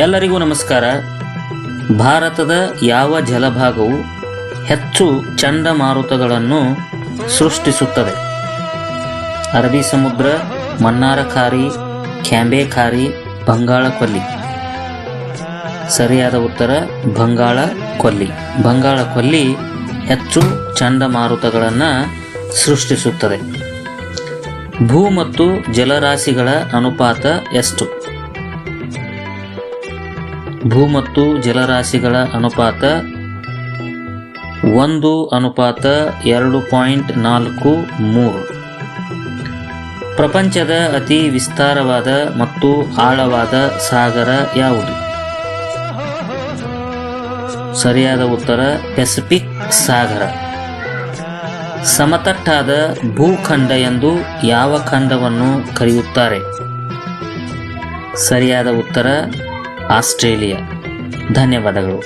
ಎಲ್ಲರಿಗೂ ನಮಸ್ಕಾರ. ಭಾರತದ ಯಾವ ಜಲಭಾಗವು ಹೆಚ್ಚು ಚಂಡಮಾರುತಗಳನ್ನು ಸೃಷ್ಟಿಸುತ್ತದೆ? ಅರಬ್ಬಿ ಸಮುದ್ರ, ಮನ್ನಾರಖಾರಿ, ಕ್ಯಾಂಬೆಖಾರಿ, ಬಂಗಾಳ ಕೊಲ್ಲಿ. ಸರಿಯಾದ ಉತ್ತರ ಬಂಗಾಳ ಕೊಲ್ಲಿ. ಬಂಗಾಳ ಕೊಲ್ಲಿ ಹೆಚ್ಚು ಚಂಡಮಾರುತಗಳನ್ನು ಸೃಷ್ಟಿಸುತ್ತದೆ. ಭೂ ಮತ್ತು ಜಲರಾಶಿಗಳ ಅನುಪಾತ ಎಷ್ಟು? ಭೂ ಮತ್ತು ಜಲರಾಶಿಗಳ ಅನುಪಾತ 1:2.43. ಪ್ರಪಂಚದ ಅತಿ ವಿಸ್ತಾರವಾದ ಮತ್ತು ಆಳವಾದ ಸಾಗರ ಯಾವುದು? ಸರಿಯಾದ ಉತ್ತರ ಪೆಸಿಫಿಕ್ ಸಾಗರ. ಸಮತಟ್ಟಾದ ಭೂಖಂಡ ಎಂದು ಯಾವ ಖಂಡವನ್ನು ಕರೆಯುತ್ತಾರೆ? ಸರಿಯಾದ ಉತ್ತರ ಆಸ್ಟ್ರೇಲಿಯಾ. ಧನ್ಯವಾದಗಳು.